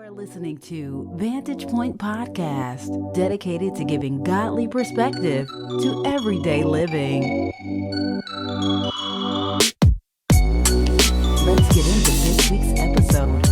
are listening to Vantage Point Podcast, dedicated to giving godly perspective to everyday living. Let's get into this week's episode.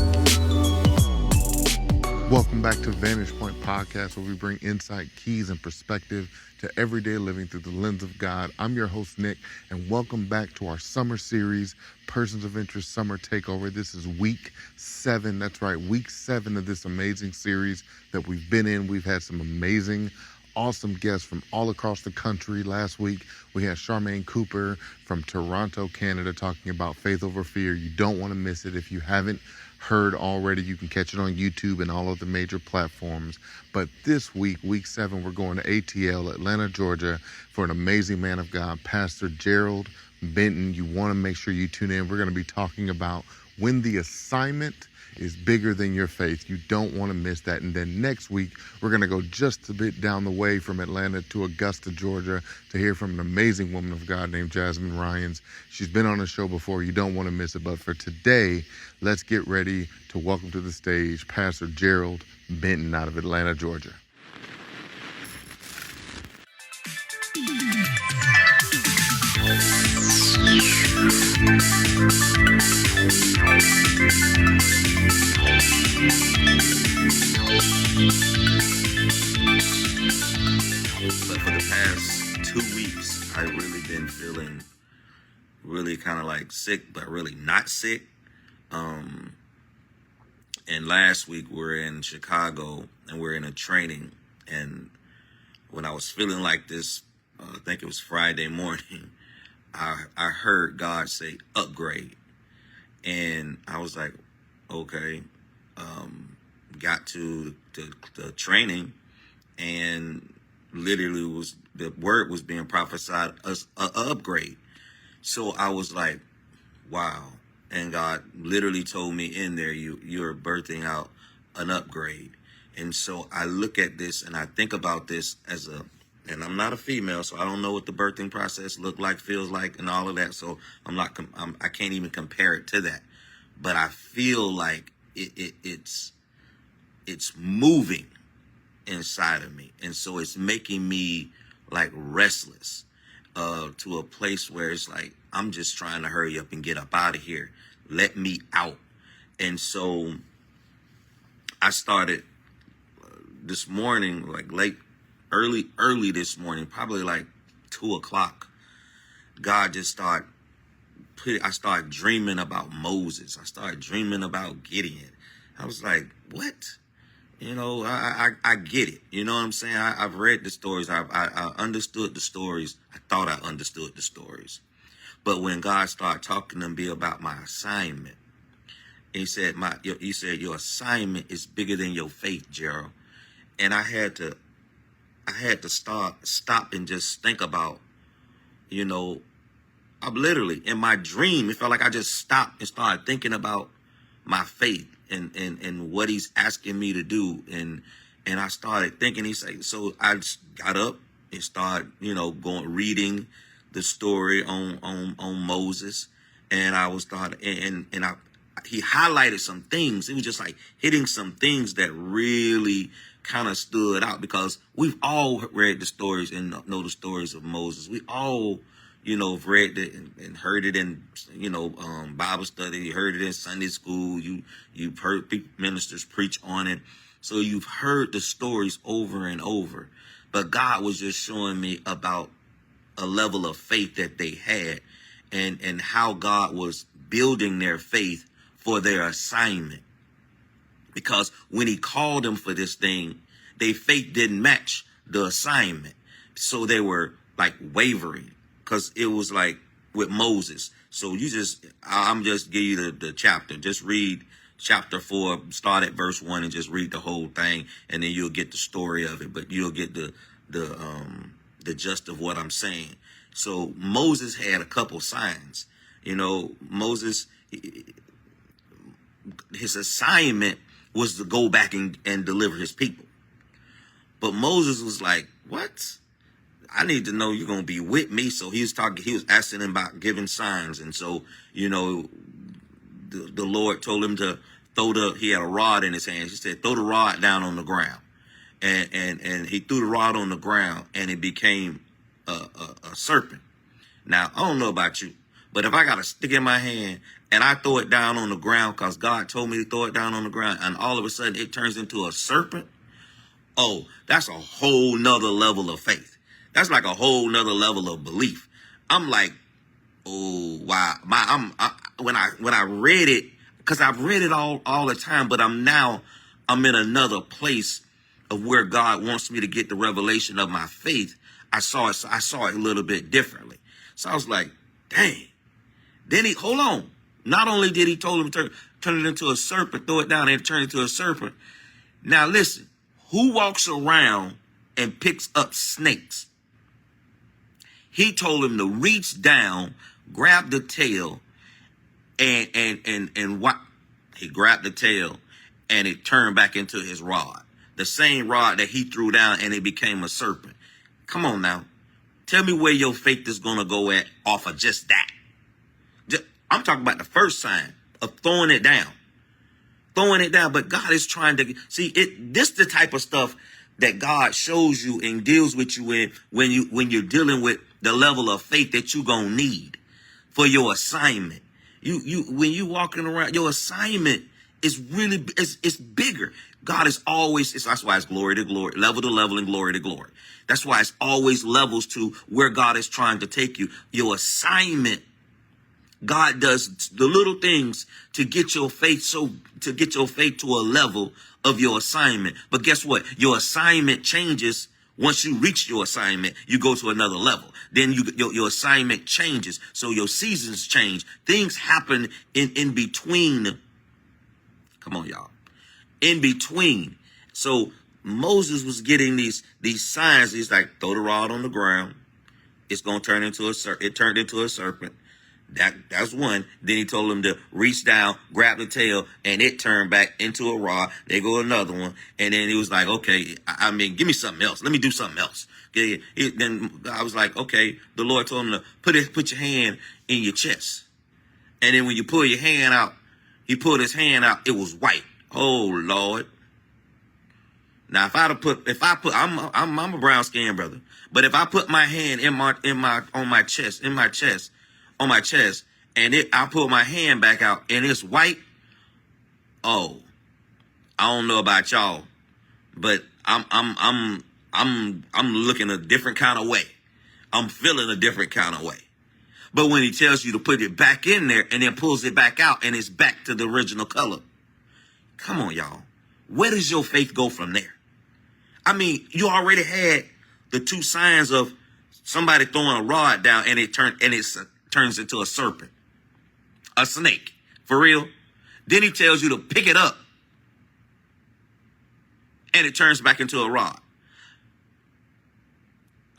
Welcome back to Vantage Point Podcast, where we bring insight, keys, and perspective to everyday living through the lens of God. I'm your host, Nick, and welcome back to our summer series, Persons of Interest Summer Takeover. This is week 7. That's right, week 7 of this amazing series that we've been in. We've had some amazing, awesome guests from all across the country. Last week, we had Charmaine Cooper from Toronto, Canada, talking about faith over fear. You don't want to miss it. If you haven't heard already, you can catch it on YouTube and all of the major platforms. But this week, week 7, we're going to ATL, Atlanta, Georgia, for an amazing man of God, Pastor Gerald Benton. You want to make sure you tune in. We're going to be talking about when the assignment is bigger than your faith. You don't want to miss that. And then next week, we're going to go just a bit down the way from Atlanta to Augusta, Georgia, to hear from an amazing woman of God named Jasmine Ryans. She's been on the show before. You don't want to miss it. But for today, let's get ready to welcome to the stage Pastor Gerald Benton out of Atlanta, Georgia. But for the past 2 weeks, I've really been feeling really kind of like sick, but really not sick. And last week we're in Chicago and we're in a training. And when I was feeling like this, I think it was Friday morning, I heard God say upgrade. And I was like, okay. Got to the training, and literally the word was being prophesied as an upgrade. So I was like, wow. And God literally told me in there, you're birthing out an upgrade. And so I look at this and I think about this and I'm not a female, so I don't know what the birthing process look like, feels like, and all of that. So I can't even compare it to that. But I feel like it's moving inside of me. And so it's making me like restless, to a place where it's like, I'm just trying to hurry up and get up out of here. Let me out. And so I started this morning, like early this morning, probably like 2:00. God just started I started dreaming about Moses. I started dreaming about Gideon. I was like, what? You know, I get it. You know what I'm saying? I've read the stories. I understood the stories. I thought I understood the stories. But when God started talking to me about my assignment, he said, your assignment is bigger than your faith, Gerald. And I had to stop and just think about, you know, I'm literally in my dream. It felt like I just stopped and started thinking about my faith and what he's asking me to do. And I started thinking, so I just got up and started, reading the story on Moses. And I was he highlighted some things. It was just like hitting some things that really kind of stood out, because we've all read the stories and know the stories of Moses. We all, have read it and heard it in, Bible study. You heard it in Sunday school. You've heard ministers preach on it. So you've heard the stories over and over. But God was just showing me about a level of faith that they had, and how God was building their faith for their assignment. Because when he called them for this thing, their faith didn't match the assignment. So they were like wavering, because it was like with Moses. So I'm just give you the chapter. Just read chapter 4, start at verse 1 and just read the whole thing. And then you'll get the story of it, but you'll get the gist of what I'm saying. So Moses had a couple signs. Moses, his assignment was to go back and deliver his people. But Moses was like, what? I need to know you're going to be with me. So he was asking him about giving signs. And so, the Lord told him to he had a rod in his hand. He said, throw the rod down on the ground. And he threw the rod on the ground, and it became a serpent. Now, I don't know about you, but if I got a stick in my hand and I throw it down on the ground because God told me to throw it down on the ground, and all of a sudden it turns into a serpent, oh, that's a whole nother level of faith. That's like a whole nother level of belief. I'm like, oh, wow. When I read it, because I've read it all the time, but I'm in another place of where God wants me to get the revelation of my faith. I saw it a little bit differently. So I was like, dang. Then hold on. Not only did he told him to turn it into a serpent, throw it down and turn it into a serpent. Now listen, who walks around and picks up snakes? He told him to reach down, grab the tail, and what? He grabbed the tail and it turned back into his rod. The same rod that he threw down and it became a serpent. Come on now. Tell me where your faith is going to go at off of just that. I'm talking about the first sign of throwing it down. But God is trying to see it. This the type of stuff that God shows you and deals with you in when you're dealing with the level of faith that you're going to need for your assignment. When you walking around, your assignment is really, it's bigger. God is always, that's why it's glory to glory, level to level, and glory to glory. That's why it's always levels to where God is trying to take you. Your assignment, God does the little things to get your faith to a level of your assignment. But guess what? Your assignment changes. Once you reach your assignment, you go to another level. Then your assignment changes. So your seasons change. Things happen in between. Come on, y'all. In between. So Moses was getting these signs. He's like, throw the rod on the ground. It's going to turn into a serpent. It turned into a serpent. That's one. Then he told him to reach down, grab the tail, and it turned back into a rod. They go another one. And then he was like, okay, I mean, give me something else. Let me do something else. Okay. Then I was like, okay, the Lord told him to put your hand in your chest. And then when you pull your hand out, he pulled his hand out, it was white. Oh Lord. Now I'm a brown skinned brother, but if I put my hand on my chest, and I pull my hand back out and it's white, oh, I don't know about y'all, but I'm looking a different kind of way. I'm feeling a different kind of way. But when he tells you to put it back in there and then pulls it back out and it's back to the original color. Come on, y'all. Where does your faith go from there? I mean, you already had the two signs of somebody throwing a rod down and it turns into a serpent, a snake, for real. Then he tells you to pick it up and it turns back into a rod.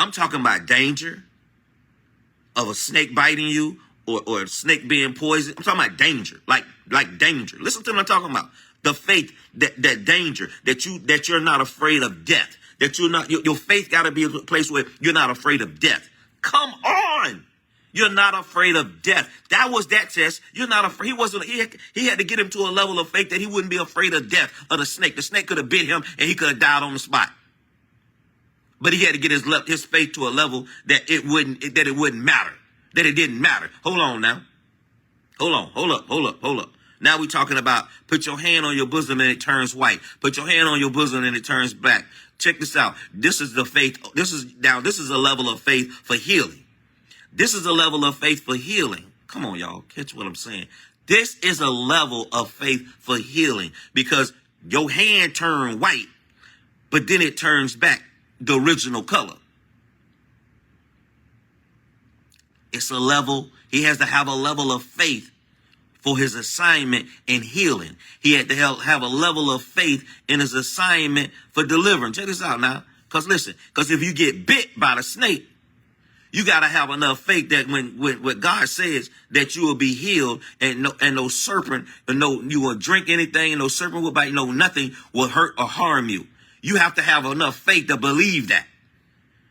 I'm talking about danger of a snake biting you or a snake being poisoned. I'm talking about danger, like danger. Listen to what I'm talking about. The faith, that danger, that you're not afraid of death, that you're not, your faith got to be a place where you're not afraid of death. Come on. You're not afraid of death. That was that test. You're not afraid. He had to get him to a level of faith that he wouldn't be afraid of death of the snake. The snake could have bit him and he could have died on the spot. But he had to get his faith to a level that it wouldn't matter, that it didn't matter. Hold on now. Hold up. Now we're talking about put your hand on your bosom and it turns white. Put your hand on your bosom and it turns black. Check this out. This is the faith. This is a level of faith for healing. This is a level of faith for healing. Come on, y'all. Catch what I'm saying. This is a level of faith for healing because your hand turned white, but then it turns back the original color. It's a level. He has to have a level of faith for his assignment in healing. He had to have a level of faith in his assignment for deliverance. Check this out now. Because if you get bit by the snake, you got to have enough faith that when God says that you will be healed and no serpent, you will drink anything and no serpent will bite, nothing will hurt or harm you. You have to have enough faith to believe that.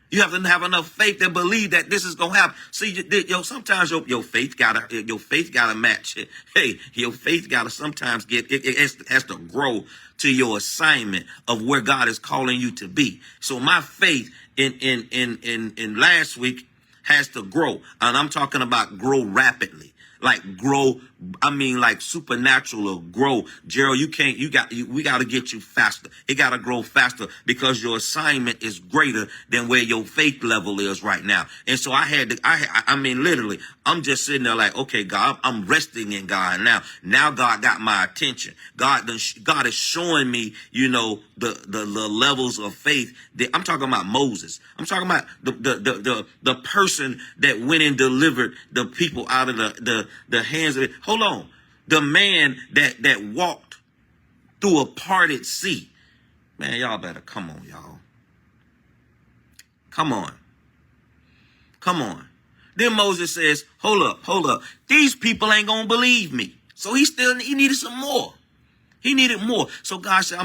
You have to have enough faith to believe that this is gonna happen. See, sometimes your faith gotta match. Hey, your faith gotta sometimes it has to grow to your assignment of where God is calling you to be. So my faith in last week has to grow, and I'm talking about grow rapidly. Like grow, I mean like supernatural or grow. Gerald, we got to get you faster. It got to grow faster because your assignment is greater than where your faith level is right now. And so I mean, literally, I'm just sitting there like, okay, God, I'm resting in God now. Now God got my attention. God is showing me, the levels of faith that I'm talking about. Moses. I'm talking about the person that went and delivered the people out of the hands of it. Hold on. The man that walked through a parted sea. Man, y'all better come on, y'all. Come on. Then Moses says, hold up. These people ain't gonna believe me. So he needed some more. He needed more. So God said,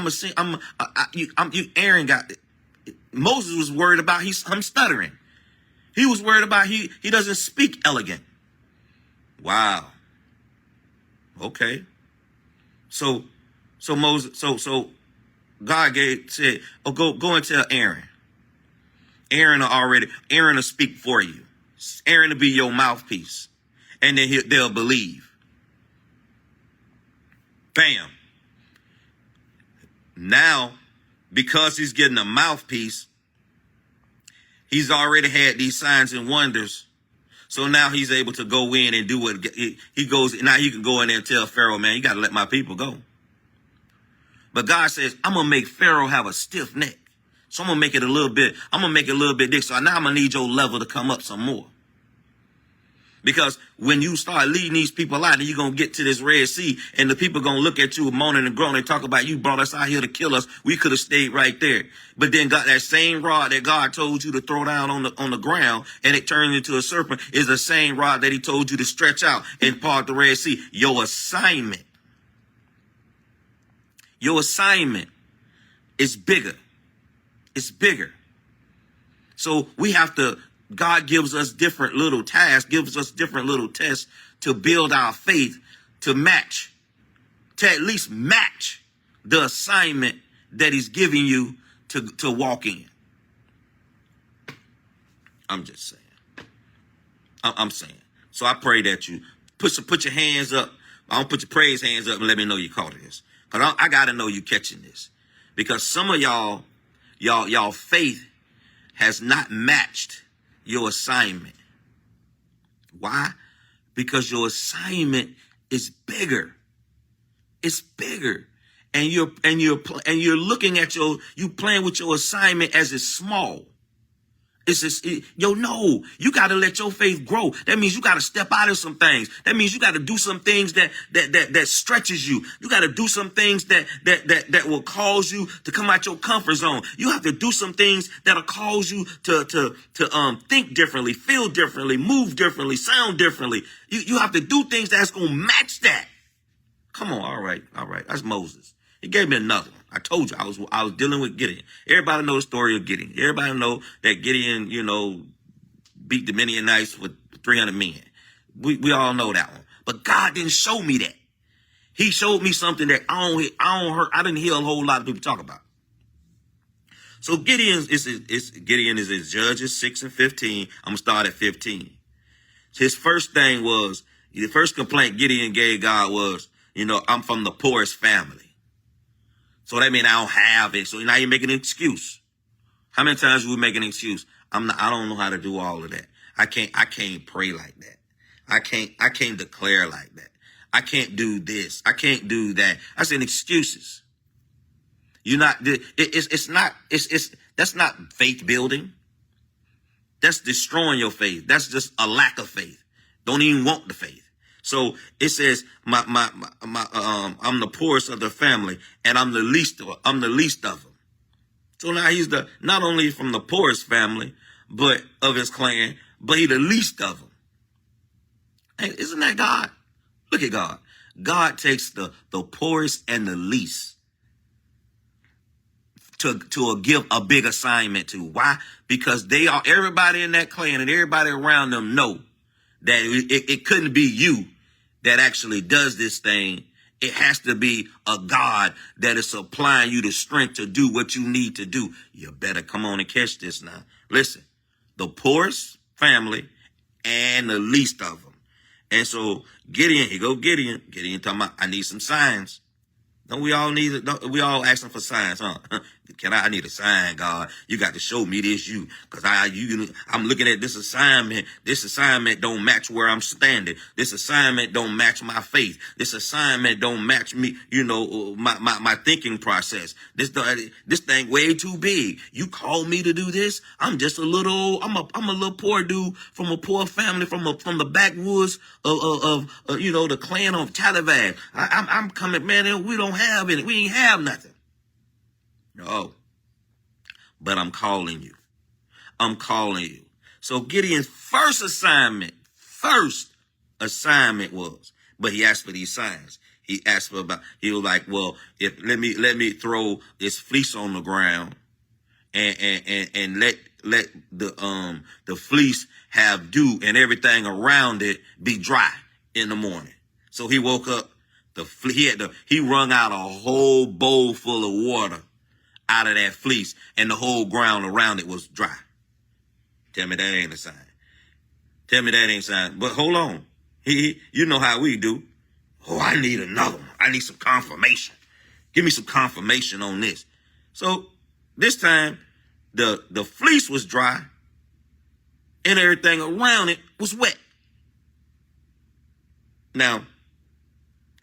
Aaron got it. Moses was worried about I'm stuttering. He was worried about he doesn't speak elegant. Wow. Okay. So God said, oh, go and tell Aaron. Aaron will speak for you. Aaron will be your mouthpiece. And then they'll believe. Bam. Now, because he's getting a mouthpiece, he's already had these signs and wonders. So now he's able to go in and do what he goes. Now he can go in there and tell Pharaoh, man, you got to let my people go. But God says, I'm going to make Pharaoh have a stiff neck. So I'm going to make it a little bit thick. So now I'm going to need your level to come up some more. Because when you start leading these people out, and you're going to get to this Red Sea, and the people going to look at you moaning and groaning and talk about, you brought us out here to kill us. We could have stayed right there. But then got that same rod that God told you to throw down on the ground, and it turned into a serpent, is the same rod that he told you to stretch out and part the Red Sea. Your assignment is bigger. It's bigger. So we have to, God gives us different little tasks, gives us different little tests to build our faith to at least match the assignment that he's giving you to walk in. I'm just saying. I'm saying. So I pray that you put your hands up. I don't put your praise hands up and let me know you caught this. Because I got to know you catching this. Because some of y'all faith has not matched your assignment. Why? Because your assignment is bigger. It's bigger. And you're looking at you playing with your assignment as it's small. It's just, no, you got to let your faith grow. That means you got to step out of some things. That means you got to do some things that stretches you. You got to do some things that will cause you to come out your comfort zone. You have to do some things that'll cause you to think differently, feel differently, move differently, sound differently. You have to do things that's going to match that. Come on. All right. That's Moses. He gave me another one. I told you I was dealing with Gideon. Everybody knows the story of Gideon. Everybody know that Gideon, beat the Midianites with 300 men. We all know that one. But God didn't show me that. He showed me something that I didn't hear a whole lot of people talk about. So Gideon is in Judges 6 and 15. I'm gonna start at 15. His first thing was, the first complaint Gideon gave God was, I'm from the poorest family. So that means I don't have it. So now you're making an excuse. How many times do we make an excuse? I don't know how to do all of that. I can't pray like that. I can't declare like that. I can't do this. I can't do that. I said excuses. That's not faith building. That's destroying your faith. That's just a lack of faith. Don't even want the faith. So it says, I'm the poorest of the family, and I'm the least of them. So now he's not only from the poorest family, but of his clan, but he's the least of them. Hey, isn't that God? Look at God. God takes the poorest and the least to give a big assignment to. Why? Because everybody in that clan and everybody around them know that it couldn't be you that actually does this thing. It has to be a God that is supplying you the strength to do what you need to do. You better come on and catch this now. Listen, the poorest family and the least of them. And so Gideon, Gideon talking about, I need some signs. We all asking for signs, huh? I need a sign, God. You got to show me this, because I'm looking at this assignment. This assignment don't match where I'm standing. This assignment don't match my faith. This assignment don't match me, my thinking process. This thing way too big. You call me to do this? I'm just I'm a little poor dude from a poor family from the backwoods of the clan of Taliban. I'm coming, man, and we don't have any. We ain't have nothing. No. But I'm calling you. So Gideon's first assignment was, but he asked for these signs. He was like, well, let me throw this fleece on the ground and let the fleece have dew and everything around it be dry in the morning. So he woke up, he wrung out a whole bowl full of water out of that fleece, and the whole ground around it was dry. Tell me that ain't a sign. But hold on. You know how we do. Oh, I need another one. I need some confirmation. Give me some confirmation on this. So this time, the fleece was dry, and everything around it was wet. Now,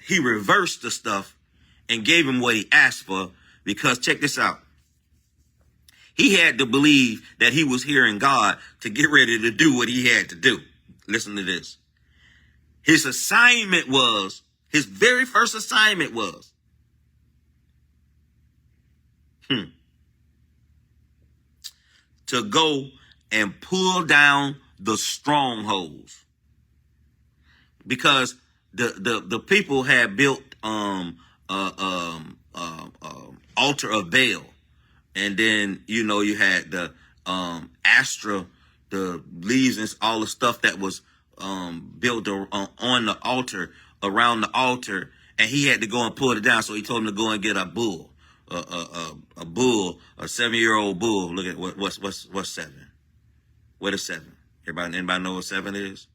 he reversed the stuff and gave him what he asked for, because check this out. He had to believe that he was hearing God to get ready to do what he had to do. Listen to this. His very first assignment was, to go and pull down the strongholds. Because the people had built altar of Baal, and then you had the Astra, the leaves and all the stuff that was built on the altar, around the altar, and he had to go and pull it down. So he told him to go and get a bull, a bull, a 7-year-old bull. Look at what's 7? What is 7? Anybody know what 7 is?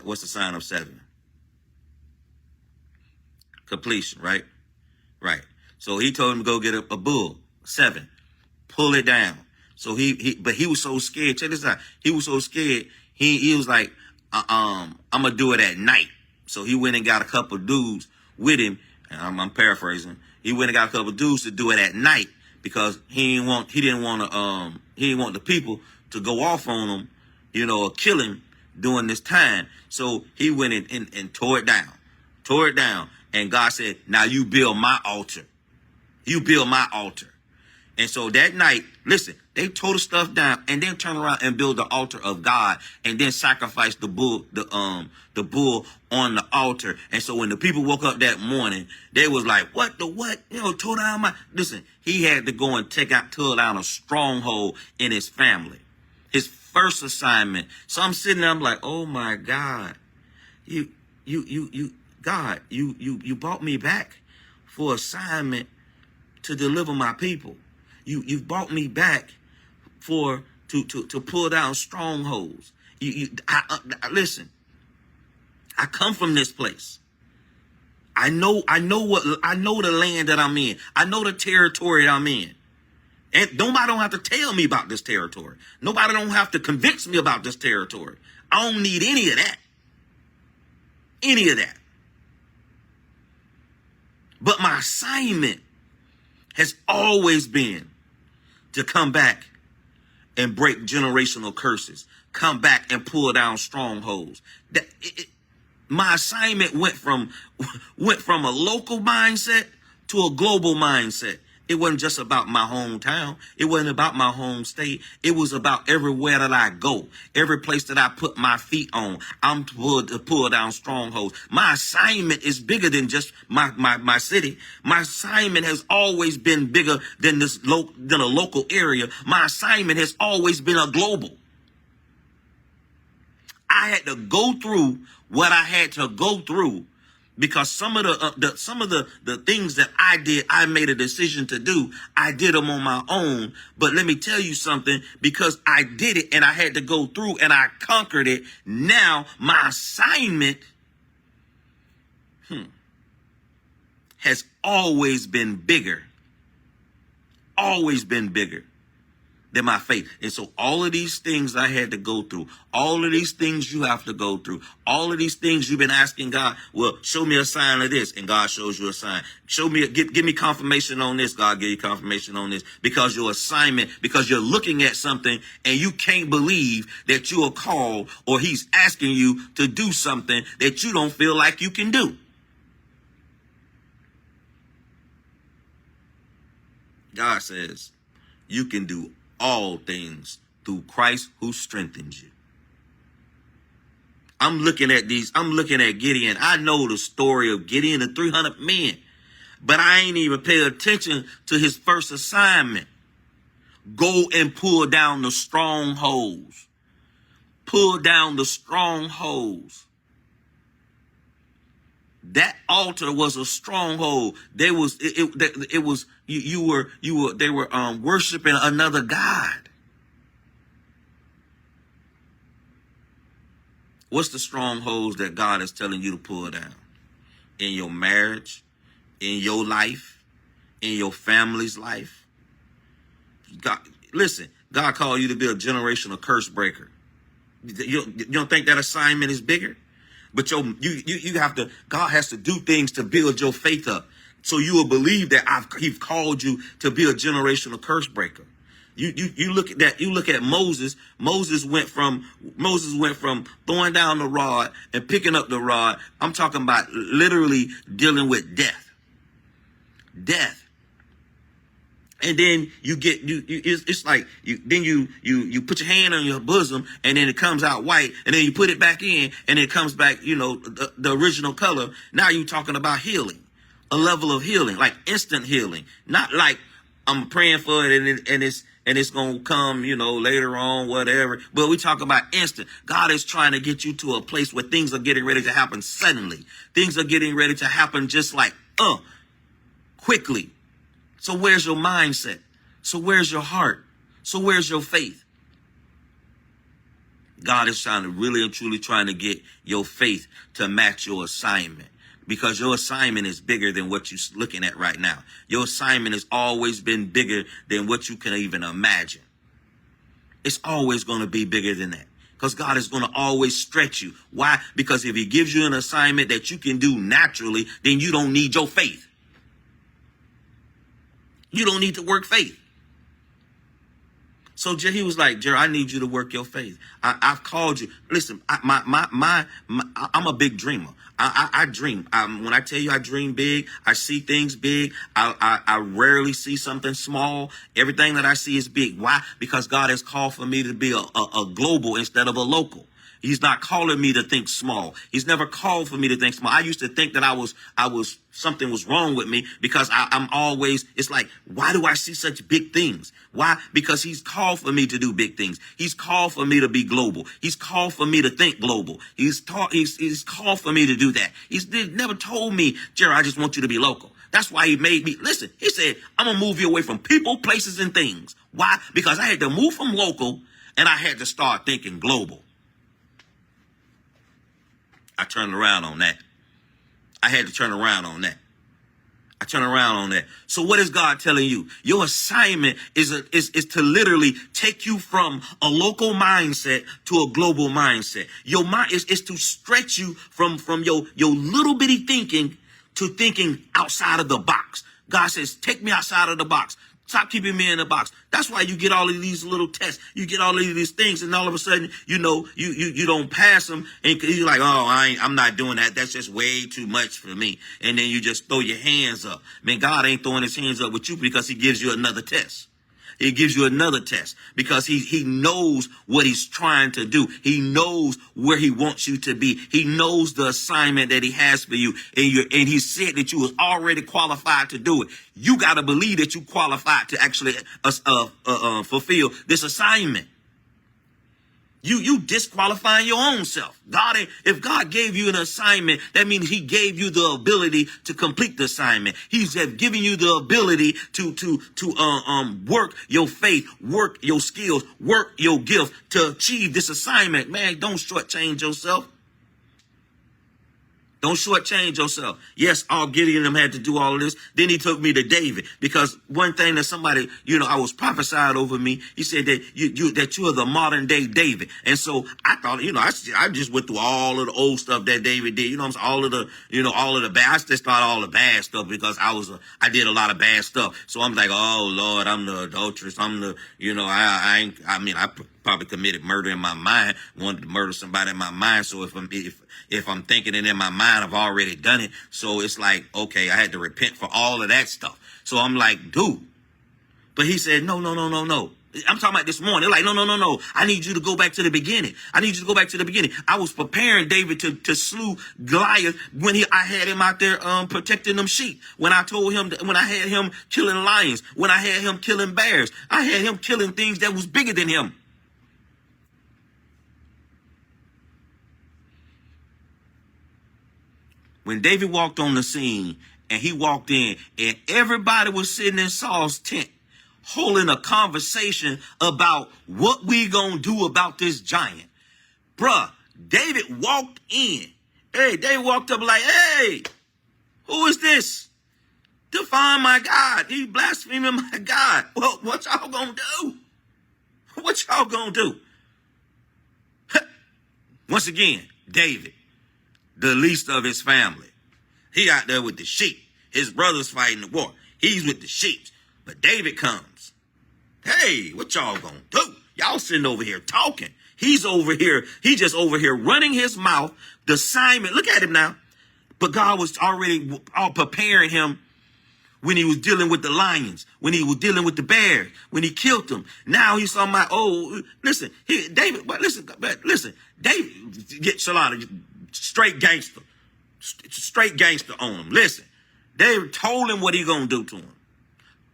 What's the sign of 7? Completion, right? Right. So he told him to go get a bull, 7, pull it down. So but he was so scared. Check this out. He was so scared. He was like, I'm gonna do it at night. So he went and got a couple of dudes with him. And I'm paraphrasing. He went and got a couple of dudes to do it at night, because he didn't want the people to go off on him, or kill him during this time. So he went and tore it down. And God said, now you build my altar. And so that night, listen, they tore the stuff down and then turn around and build the altar of God, and then sacrifice the bull on the altar. And so when the people woke up that morning, they was like, what? Tore down listen, he had to go and tore down a stronghold in his family. His first assignment. So I'm sitting there, I'm like, oh my God, God, you brought me back for assignment to deliver my people. You brought me back to pull down strongholds. Listen. I come from this place. I know the land that I'm in. I know the territory I'm in. And nobody don't have to tell me about this territory. Nobody don't have to convince me about this territory. I don't need any of that. But my assignment has always been to come back and break generational curses, come back and pull down strongholds. My assignment went from a local mindset to a global mindset. It wasn't just about my hometown. It wasn't about my home state. It was about everywhere that I go, every place that I put my feet on. I'm to pull down strongholds. My assignment is bigger than just my city. My assignment has always been bigger than than a local area. My assignment has always been a global. I had to go through what I had to go through, because some of the things that I did, I made a decision to do. I did them on my own. But let me tell you something, because I did it and I had to go through and I conquered it. Now my assignment has always been bigger than my faith. And so all of these things I had to go through, all of these things you have to go through, all of these things you've been asking God, well, show me a sign of this, and God shows you a sign. Show me, give me confirmation on this, God give you confirmation on this, because your assignment, because you're looking at something and you can't believe that you are called, or he's asking you to do something that you don't feel like you can do. God says you can do all things through Christ who strengthens you. I'm looking at Gideon. I know the story of Gideon, the 300 men, but I ain't even pay attention to his first assignment. Go and pull down the strongholds. Pull down the strongholds. That altar was a stronghold. They were worshiping another God. What's the strongholds that God is telling you to pull down? In your marriage, in your life, in your family's life? God, listen, God called you to be a generational curse breaker. You don't think that assignment is bigger? But you have to, God has to do things to build your faith up. So you will believe that he's called you to be a generational curse breaker. You look at that, you look at Moses. Moses went from throwing down the rod and picking up the rod. I'm talking about literally dealing with death. Death. And then it's like you put your hand on your bosom, and then it comes out white, and then you put it back in, and it comes back, the original color. Now you're talking about healing, a level of healing, like instant healing, not like I'm praying for it and it's gonna come, later on, whatever. But we talk about instant. God is trying to get you to a place where things are getting ready to happen suddenly. Things are getting ready to happen just like quickly. So where's your mindset? So where's your heart? So where's your faith? God is really and truly trying to get your faith to match your assignment, because your assignment is bigger than what you're looking at right now. Your assignment has always been bigger than what you can even imagine. It's always going to be bigger than that, because God is going to always stretch you. Why? Because if he gives you an assignment that you can do naturally, then you don't need your faith. You don't need to work faith. So he was like, Gerald, I need you to work your faith. I've called you. Listen, I'm a big dreamer. I dream. When I tell you I dream big, I see things big. I rarely see something small. Everything that I see is big. Why? Because God has called for me to be a global instead of a local. He's not calling me to think small. He's never called for me to think small. I used to think that something was wrong with me, because I'm always, it's like, why do I see such big things? Why? Because he's called for me to do big things. He's called for me to be global. He's called for me to think global. He's called for me to do that. He's never told me, Gerald, I just want you to be local. That's why he made me. Listen, he said, I'm going to move you away from people, places, and things. Why? Because I had to move from local and I had to start thinking global. I turned around on that. I had to turn around on that. I turn around on that. So what is God telling you? Your assignment is to literally take you from a local mindset to a global mindset. Your mind is to stretch you from your little bitty thinking to thinking outside of the box. God says, take me outside of the box. Stop keeping me in a box. That's why you get all of these little tests. You get all of these things, and all of a sudden, you don't pass them, and you're like, oh, I'm not doing that. That's just way too much for me. And then you just throw your hands up. Man, God ain't throwing his hands up with you because he gives you another test. He gives you another test because he knows what he's trying to do. He knows where he wants you to be. He knows the assignment that he has for you. And he said that you was already qualified to do it. You got to believe that you qualified to actually fulfill this assignment. You disqualifying your own self. If God gave you an assignment, that means he gave you the ability to complete the assignment. He's given you the ability to work your faith, work your skills, work your gift to achieve this assignment. Man, don't shortchange yourself. Don't shortchange yourself. Yes, all Gideon and them had to do all of this. Then he took me to David, because one thing that somebody, I was prophesied over me. He said that you are the modern day David. And so I thought, I just went through all of the old stuff that David did. All of the bad. I just thought all the bad stuff because I did a lot of bad stuff. So I'm like, oh Lord, I'm the adulteress. I'm the, I probably committed murder in my mind, wanted to murder somebody in my mind. So if I'm thinking it in my mind, I've already done it. So it's like, okay, I had to repent for all of that stuff. So I'm like, dude. But he said, no. I'm talking about this morning. Like, no. I need you to go back to the beginning. I was preparing David to slew Goliath when I had him out there protecting them sheep. When I had him killing lions, when I had him killing bears, I had him killing things that was bigger than him. When David walked on the scene and he walked in and everybody was sitting in Saul's tent holding a conversation about what we gonna do about this giant. Bruh, David walked in. Hey, David walked up like, hey, who is this? Define my God. He blaspheming my God. Well, what y'all gonna do? What y'all gonna do? Once again, David, the least of his family. He out there with the sheep. His brother's fighting the war. He's with the sheep. But David comes. Hey, what y'all gonna do? Y'all sitting over here talking. He's just over here running his mouth. The assignment, look at him now. But God was already all preparing him when he was dealing with the lions, when he was dealing with the bears, when he killed them. Now he's talking about, listen, David get Shalana, straight gangster on him. Listen, David told him what he gonna do to him.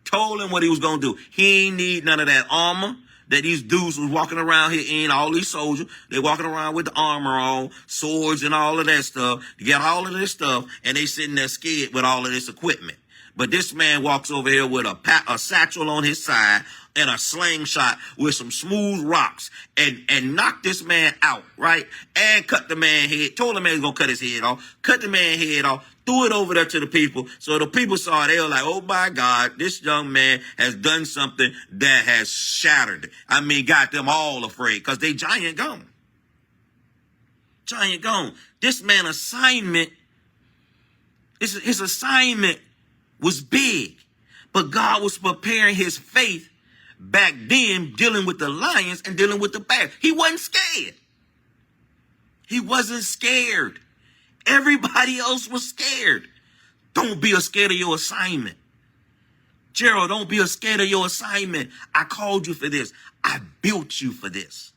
Told him what he was gonna do. He ain't need none of that armor that these dudes was walking around here in. All these soldiers, they walking around with the armor on, swords and all of that stuff. You get all of this stuff, and they sitting there scared with all of this equipment. But this man walks over here with a satchel on his side and a slingshot with some smooth rocks and knocked this man out, right? And cut the man head. Told the man he was going to cut his head off. Cut the man head off. Threw it over there to the people. So the people saw it. They were like, oh my God, this young man has done something that has shattered it. I mean, got them all afraid because they giant gone. Giant gone. This man assignment, his assignment was big, but God was preparing his faith back then, dealing with the lions and dealing with the bears. He wasn't scared. He wasn't scared. Everybody else was scared. Don't be scared of your assignment. Gerald, don't be scared of your assignment. I called you for this. I built you for this.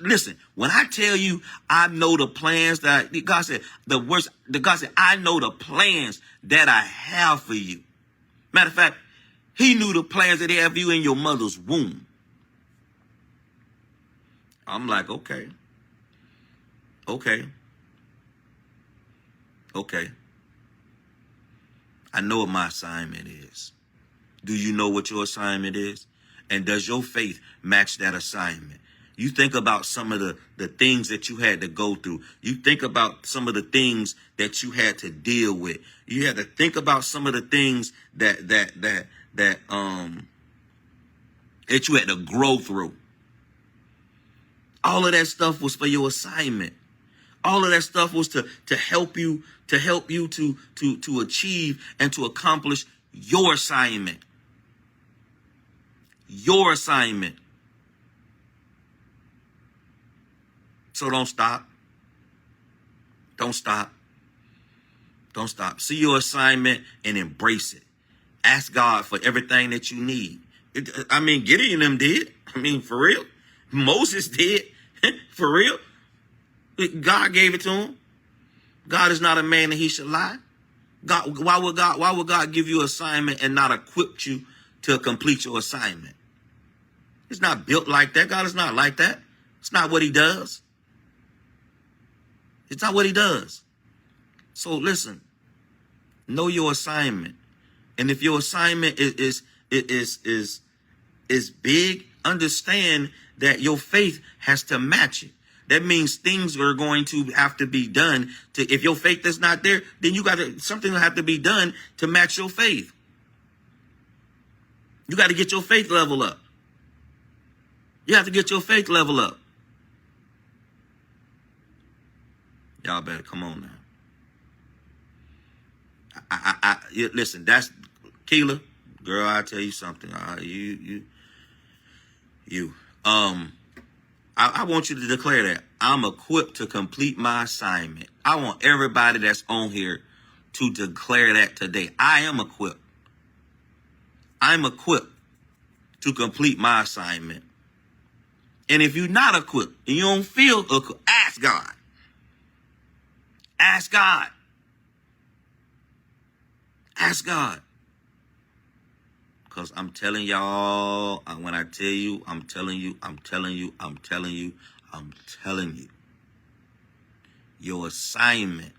Listen, when I tell you, I know the plans that God said, God said, I know the plans that I have for you. Matter of fact, he knew the plans that he had for you in your mother's womb. I'm like, okay. I know what my assignment is. Do you know what your assignment is? And does your faith match that assignment? You think about some of the things that you had to go through. You think about some of the things that you had to deal with. You had to think about some of the things that you had to grow through. All of that stuff was for your assignment. All of that stuff was to help you to achieve and to accomplish your assignment. Your assignment. So don't stop. Don't stop. Don't stop. See your assignment and embrace it. Ask God for everything that you need. Gideon them did. For real. Moses did. For real. God gave it to him. God is not a man that he should lie. Why would God give you an assignment and not equip you to complete your assignment? It's not built like that. God is not like that. It's not what he does. It's not what he does. So listen, know your assignment. And if your assignment is big, understand that your faith has to match it. That means things are going to have to be done if your faith is not there, then something will have to be done to match your faith. You got to get your faith level up. You have to get your faith level up. Y'all better come on now. Listen, that's Keela, girl. I tell you something. I want you to declare that I'm equipped to complete my assignment. I want everybody that's on here to declare that today. I am equipped. I'm equipped to complete my assignment. And if you're not equipped and you don't feel equipped, ask God. Ask God. Ask God. Because I'm telling y'all, when I tell you, I'm telling you, your assignment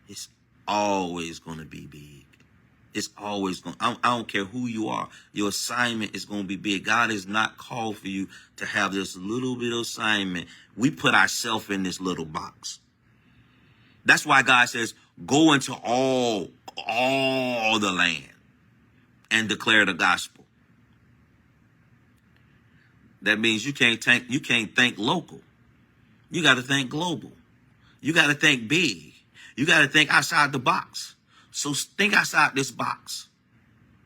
is always going to be big. It's always going to, I don't care who you are. Your assignment is going to be big. God is not called for you to have this little bit of assignment. We put ourselves in this little box. That's why God says, go into all the land and declare the gospel. That means you can't think local. You got to think global. You got to think big. You got to think outside the box. So think outside this box.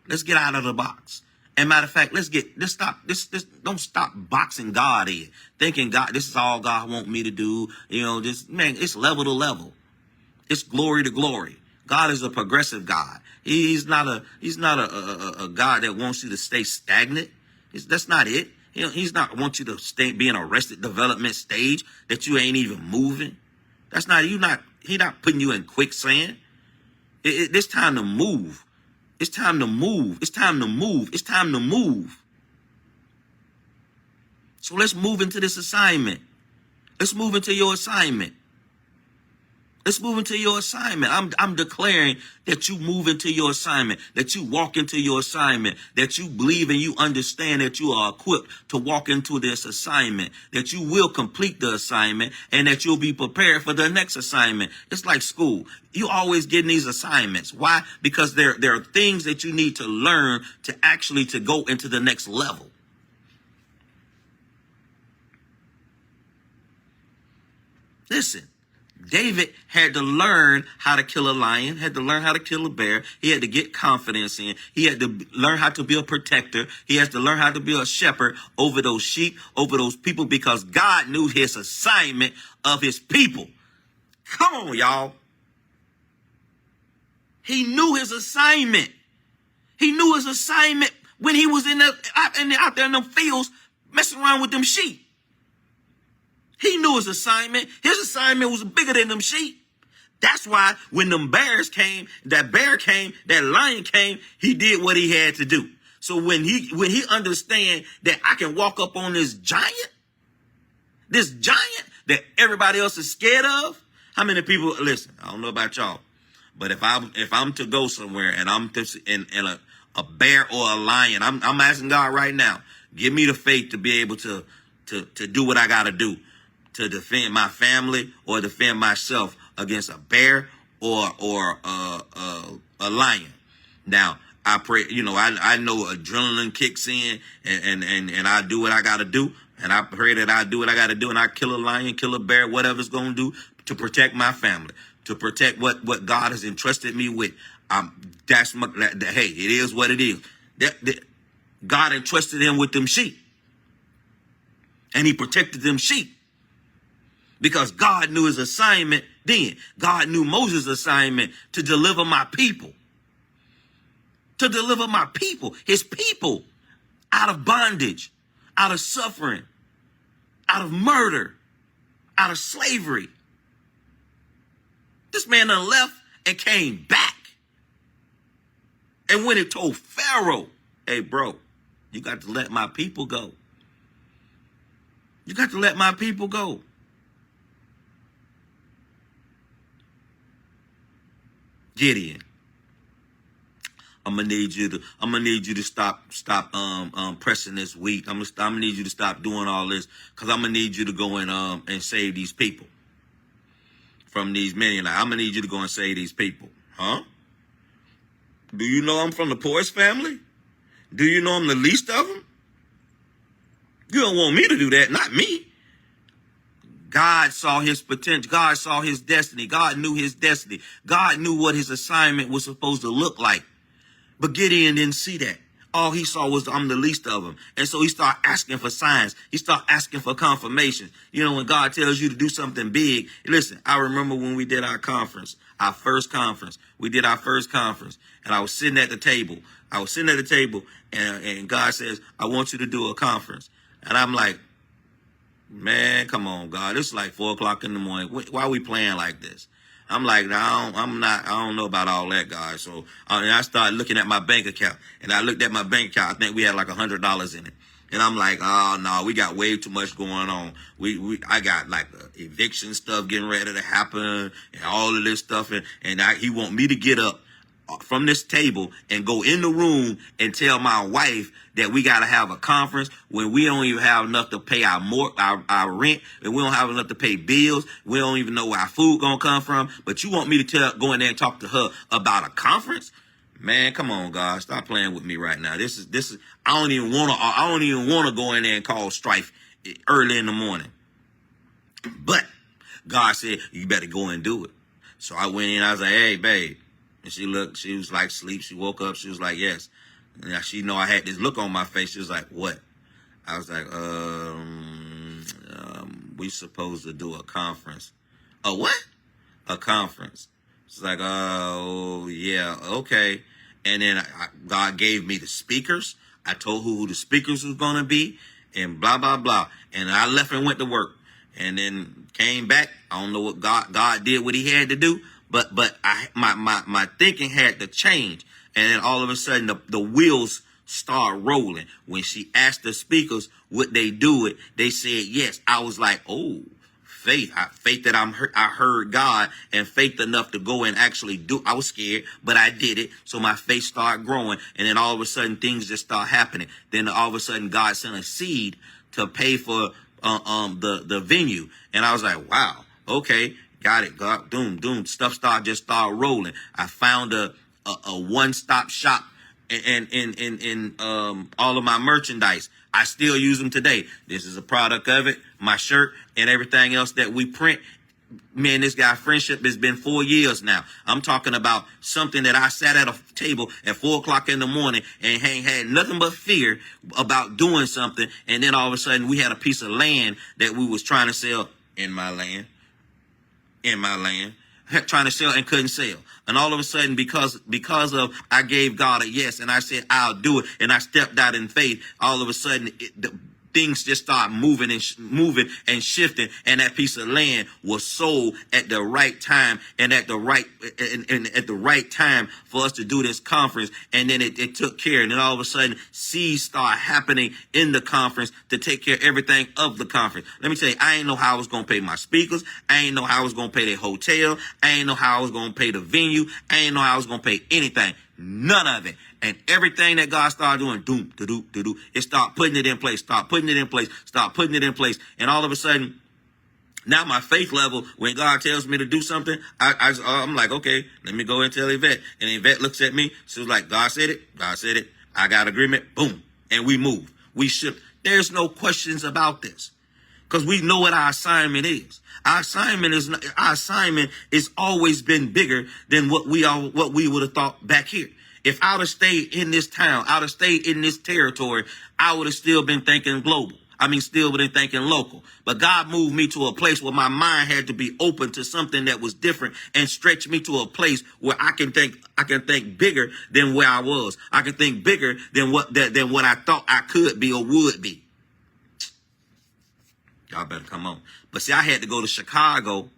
Let's get out of the box. And matter of fact, don't stop boxing God in, thinking God, this is all God want me to do. It's level to level. It's glory to glory. God is a progressive God. He's not a God that wants you to stay stagnant. That's not it. He's not want you to be in a arrested development stage that you ain't even moving. That's not He's not putting you in quicksand. It's time to move. It's time to move. It's time to move. It's time to move. So let's move into this assignment. Let's move into your assignment. Let's move into your assignment. I'm declaring that you move into your assignment, that you walk into your assignment, that you believe and you understand that you are equipped to walk into this assignment, that you will complete the assignment, and that you'll be prepared for the next assignment. It's like school. You always getting these assignments. Why? Because there are things that you need to learn to go into the next level. Listen. David had to learn how to kill a lion, had to learn how to kill a bear. He had to get confidence in. He had to learn how to be a protector. He has to learn how to be a shepherd over those sheep, over those people, because God knew his assignment of his people. Come on, y'all. He knew his assignment. He knew his assignment when he was out there in them fields messing around with them sheep. He knew his assignment. His assignment was bigger than them sheep. That's why when them bears came, that bear came, that lion came, he did what he had to do. So when he understand that I can walk up on this giant that everybody else is scared of. How many people, listen, I don't know about y'all, but if I'm to go somewhere and I'm in a bear or a lion, I'm asking God right now, give me the faith to be able to do what I got to do, to defend my family or defend myself against a bear or a lion. Now, I pray, I know adrenaline kicks in and I do what I got to do. And I pray that I do what I got to do and I kill a lion, kill a bear, whatever's going to do to protect my family, to protect what God has entrusted me with. Hey, it is what it is. God entrusted him with them sheep. And he protected them sheep. Because God knew his assignment then. God knew Moses' assignment to deliver my people. To deliver my people, his people, out of bondage, out of suffering, out of murder, out of slavery. This man done left and came back. And when it told Pharaoh, hey, bro, you got to let my people go. You got to let my people go. Gideon, I'm gonna need you to stop pressing this wheat. I'm gonna need you to stop doing all this, because I'm gonna need you to go and save these people from these Midianites. I'm gonna need you to go and save these people. Huh? Do you know I'm from the poorest family? Do you know I'm the least of them? You don't want me to do that, not me. God saw his potential. God saw his destiny. God knew his destiny. God knew what his assignment was supposed to look like. But Gideon didn't see that. All he saw was, I'm the least of them. And so he started asking for signs. He started asking for confirmation. You know, when God tells you to do something big, listen, I remember when we did our conference, our first conference. We did our first conference, and I was sitting at the table. And God says, I want you to do a conference. And I'm like, man, come on, God. It's like 4 o'clock in the morning. Why are we playing like this? I'm like, I don't know about all that, God. So and I started looking at my bank account. And I looked at my bank account. I think we had like $100 in it. And I'm like, oh, no, we got way too much going on. I got like eviction stuff getting ready to happen and all of this stuff. And he want me to get up from this table and go in the room and tell my wife that we got to have a conference when we don't even have enough to pay our rent, and we don't have enough to pay bills. We don't even know where our food gonna come from. But you want me to go in there and talk to her about a conference? Man, come on, God, stop playing with me right now. This is. I don't even want to go in there and cause strife early in the morning. But God said you better go and do it. So I went in. I was like, hey, babe. And she was like asleep. She woke up. She was like, yes. Now she know I had this look on my face. She was like, what? I was like, we supposed to do a conference. A what? A conference. She's like, oh, yeah, okay. And then God gave me the speakers. I told who the speakers was going to be and blah, blah, blah. And I left and went to work. And then came back. I don't know what God did what he had to do. But my thinking had to change. And then all of a sudden the wheels start rolling. When she asked the speakers would they do it, they said yes. I was like, oh, faith. Faith that I heard God, and faith enough to go and actually do. I was scared, but I did it. So my faith started growing. And then all of a sudden things just start happening. Then all of a sudden God sent a seed to pay for the venue. And I was like, wow, okay. Got it. God, doom. Stuff just started rolling. I found a one-stop shop in all of my merchandise. I still use them today. This is a product of it. My shirt and everything else that we print. Man, this guy friendship has been 4 years now. I'm talking about something that I sat at a table at 4 o'clock in the morning and had nothing but fear about doing something. And then all of a sudden we had a piece of land that we was trying to sell in my land, trying to sell and couldn't sell. And all of a sudden, because of I gave God a yes and I said, I'll do it. And I stepped out in faith. All of a sudden, things just start moving and shifting. And that piece of land was sold at the right time and at the right time for us to do this conference. And then it took care. And then all of a sudden, seeds start happening in the conference to take care of everything of the conference. Let me tell you, I ain't know how I was going to pay my speakers. I ain't know how I was going to pay the hotel. I ain't know how I was going to pay the venue. I ain't know how I was going to pay anything. None of it. And everything that God started doing, it started putting it in place, start putting it in place. And all of a sudden, now my faith level, when God tells me to do something, I'm like, okay, let me go and tell Yvette. And Yvette looks at me. She was like, God said it. I got agreement. Boom. And we move. We shift. There's no questions about this. because we know what our assignment is. Our assignment is always been bigger than what we would have thought back here. If I would have stayed in this town, I would have stayed in this territory, I would have still been thinking global. Still been thinking local. But God moved me to a place where my mind had to be open to something that was different and stretched me to a place where I can think bigger than where I was. I can think bigger than what I thought I could be or would be. Y'all better come on. But see, I had to go to Chicago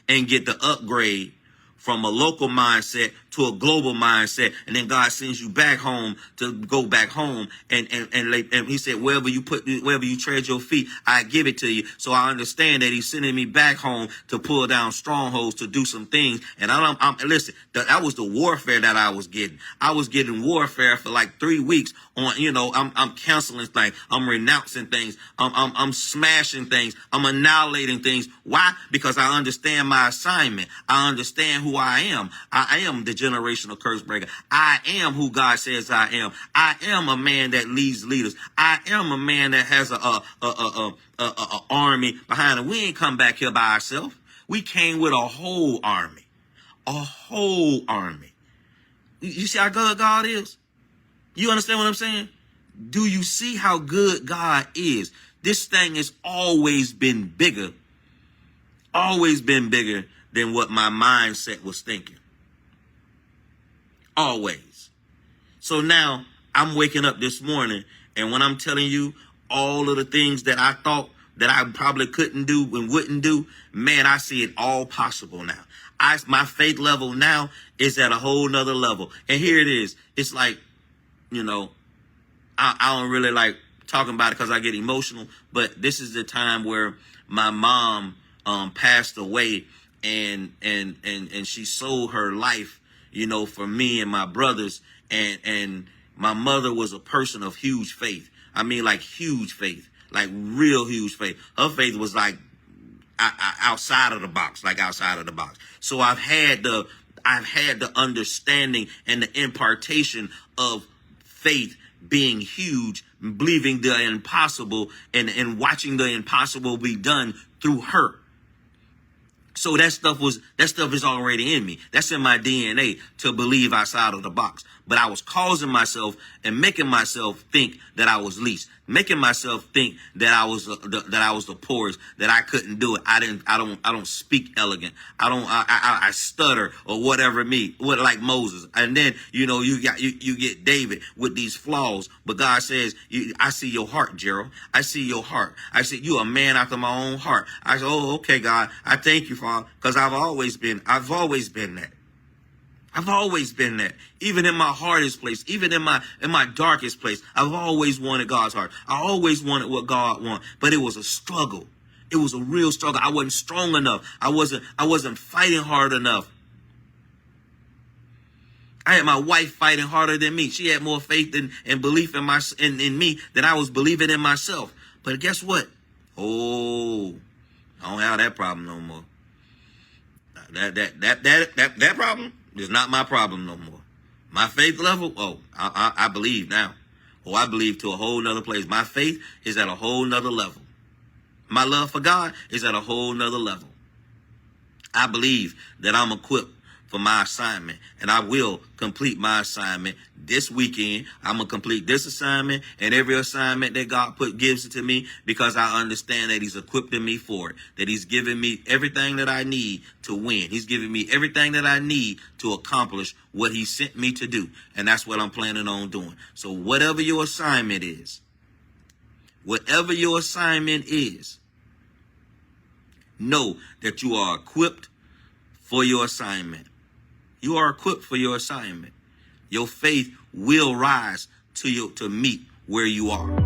and get the upgrade from a local mindset to a global mindset. And then God sends you back home to go back home. And he said, wherever you tread your feet, I give it to you. So I understand that he's sending me back home to pull down strongholds, to do some things. And listen, that was the warfare that I was getting. I was getting warfare for like 3 weeks on, I'm canceling things. I'm renouncing things. I'm smashing things. I'm annihilating things. Why? Because I understand my assignment. I understand who I am. I am the generational curse breaker. I am who God says I am. I am a man that leads leaders. I am a man that has a army behind him. We ain't come back here by ourselves. We came with a whole army. A whole army. You see how good God is? You understand what I'm saying? Do you see how good God is? This thing has always been bigger than what my mindset was thinking. Always. So now I'm waking up this morning, and when I'm telling you all of the things that I thought that I probably couldn't do and wouldn't do, man, I see it all possible now. My faith level now is at a whole nother level. And here it is. It's like, I don't really like talking about it because I get emotional, but this is the time where my mom passed away, and she sold her life, for me and my brothers, and my mother was a person of huge faith. Like huge faith, like real huge faith. Her faith was like outside of the box. So I've had the understanding and the impartation of faith being huge, believing the impossible, and watching the impossible be done through her. So that stuff is already in me. That's in my DNA, to believe outside of the box. But I was causing myself and making myself think that I was least, making myself think that I was the poorest, that I couldn't do it. I don't speak elegant. I stutter or whatever like Moses. And then, you get David with these flaws, but God says, I see your heart, Gerald. I see your heart. I see you a man after my own heart. I said, oh, okay, God, I thank you, Father, because I've always been that. I've always been that. Even in my hardest place, even in my darkest place, I've always wanted God's heart. I always wanted what God wants, but it was a struggle. It was a real struggle. I wasn't strong enough. I wasn't fighting hard enough. I had my wife fighting harder than me. She had more faith and belief in me than I was believing in myself. But guess what? Oh, I don't have that problem no more. That problem is not my problem no more. My faith level, I believe now. I believe to a whole nother place. My faith is at a whole nother level. My love for God is at a whole nother level. I believe that I'm equipped for my assignment, and I will complete my assignment this weekend. I'm going to complete this assignment and every assignment that God gives it to me, because I understand that he's equipping me for it, that he's giving me everything that I need to win. He's giving me everything that I need to accomplish what he sent me to do, and that's what I'm planning on doing. So whatever your assignment is, know that you are equipped for your assignment. You are equipped for your assignment. Your faith will rise to meet where you are.